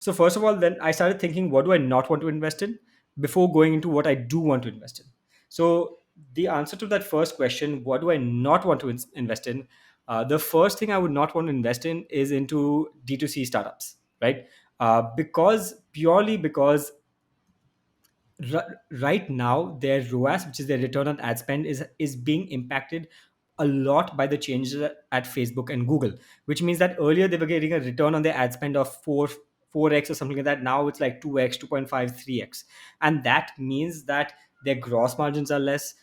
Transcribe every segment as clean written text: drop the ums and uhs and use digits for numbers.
So first of all, then I started thinking, what do I not want to invest in before going into what I do want to invest in. So the answer to that first question, what do I not want to invest in? The first thing I would not want to invest in is into D2C startups, right? Because purely because right now their RoAS, which is their return on ad spend, is being impacted a lot by the changes at Facebook and Google, which means that earlier they were getting a return on their ad spend of 4x or something like that. Now it's like 2x, 2.5, 3x, and that means that their gross margins are less.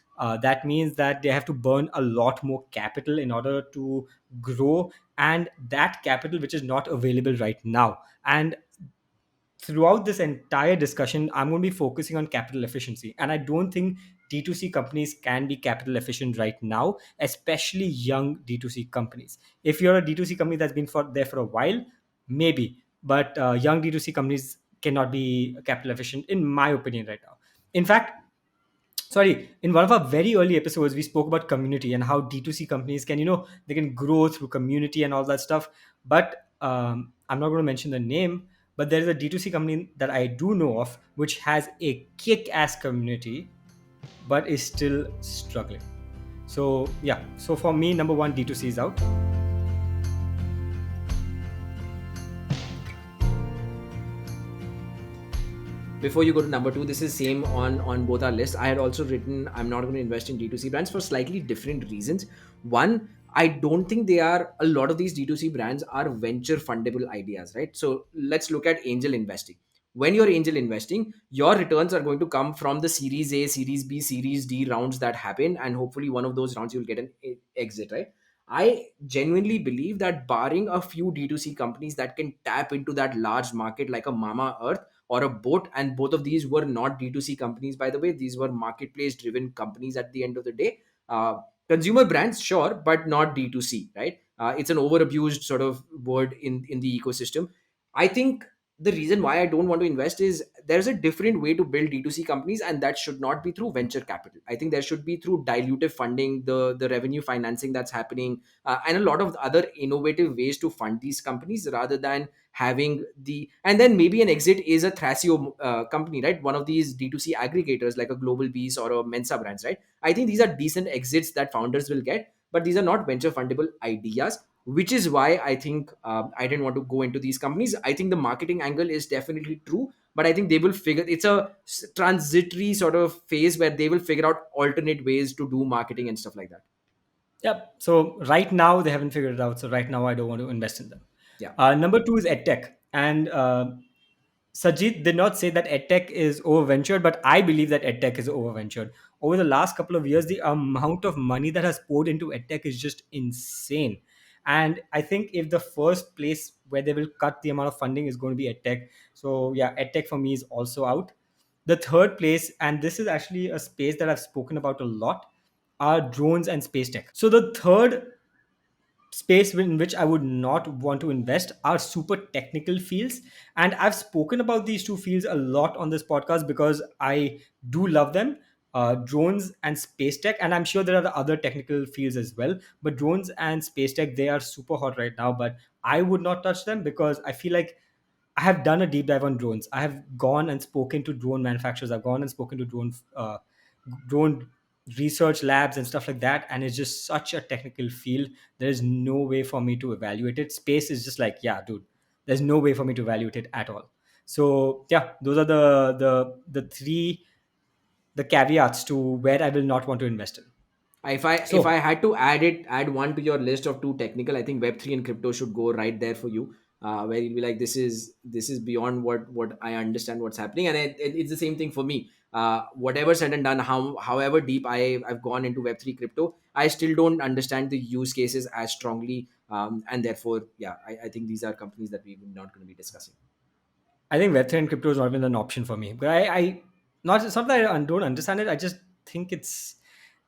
That means that they have to burn a lot more capital in order to grow, and that capital which is not available right now. And throughout this entire discussion, I'm going to be focusing on capital efficiency. And I don't think D2C companies can be capital efficient right now, especially young D2C companies. If you're a D2C company that's been there for a while, maybe, but young D2C companies cannot be capital efficient, in my opinion, right now. In fact, sorry, in one of our very early episodes we spoke about community and how D2C companies can, they can grow through community and all that stuff. But I'm not going to mention the name, but there is a D2C company that I do know of which has a kick-ass community but is still struggling. So yeah, so for me, number one, D2C is out. Before you go to number two, this is same on both our lists. I had also written I'm not going to invest in D2C brands for slightly different reasons. One, I don't think they are a lot of these D2C brands are venture fundable ideas, right? So let's look at angel investing. When you're angel investing, your returns are going to come from the series A, series B, series D rounds that happen, and hopefully one of those rounds you'll get an exit, right? I genuinely believe that barring a few D2C companies that can tap into that large market like a Mama Earth or a boat, and both of these were not D2C companies, by the way. These were marketplace driven companies at the end of the day. Consumer brands, sure, but not D2C, right? It's an over abused sort of word in the ecosystem. I think the reason why I don't want to invest is there's a different way to build D2C companies, and that should not be through venture capital. I think there should be through dilutive funding, the revenue financing that's happening, and a lot of other innovative ways to fund these companies rather than having the, and then maybe an exit is a Thrasio company, right? One of these D2C aggregators like a Global Bees or a Mensa Brands, right? I think these are decent exits that founders will get, but these are not venture fundable ideas, which is why I think I didn't want to go into these companies. I think the marketing angle is definitely true, but I think they will figure, it's a transitory sort of phase where they will figure out alternate ways to do marketing and stuff like that. Yep. So right now they haven't figured it out. So right now I don't want to invest in them. Yeah. Number two is EdTech. And Sajid did not say that EdTech is overventured, but I believe that EdTech is overventured. Over the last couple of years, the amount of money that has poured into EdTech is just insane. And I think if the first place where they will cut the amount of funding is going to be EdTech, so yeah, EdTech for me is also out. The third place, and this is actually a space that I've spoken about a lot, are drones and space tech. So the third space in which I would not want to invest are super technical fields. And I've spoken about these two fields a lot on this podcast because I do love them, drones and space tech. And I'm sure there are other technical fields as well. But drones and space tech, they are super hot right now. But I would not touch them because I feel like I have done a deep dive on drones. I have gone and spoken to drone manufacturers. I've gone and spoken to drone research labs and stuff like that, and it's just such a technical field. There is no way for me to evaluate it. Space is just like, yeah, dude, there's no way for me to evaluate it at all. So yeah, those are the three, the caveats to where I will not want to invest in. If I So had to add one to your list of two technical, I think Web3 and crypto should go right there for you. Where you'll be like, this is beyond what I understand what's happening, and it's the same thing for me. Whatever said and done, however deep I've gone into Web3 crypto, I still don't understand the use cases as strongly, and therefore, yeah, I think these are companies that we're not going to be discussing. I think Web3 and crypto has not been an option for me. But I not, it's not that I don't understand it. I just think it's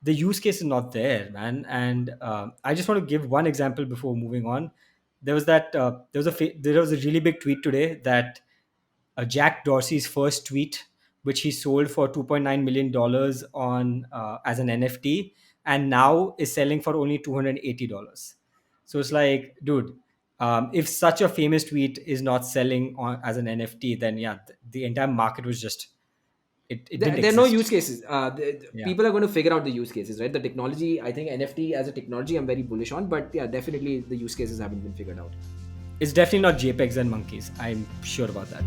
the use case is not there, man. And I just want to give one example before moving on. There was a really big tweet today that Jack Dorsey's first tweet, which he sold for $2.9 million on as an NFT, and now is selling for only $280. So it's like, dude. If such a famous tweet is not selling as an NFT, then yeah, the entire market was just, it didn't There are no use exist. cases. Yeah, People are going to figure out the use cases, right? The technology, I think NFT as a technology, I'm very bullish on, but yeah, definitely the use cases haven't been figured out. it's definitely not JPEGs and monkeys. I'm sure about that.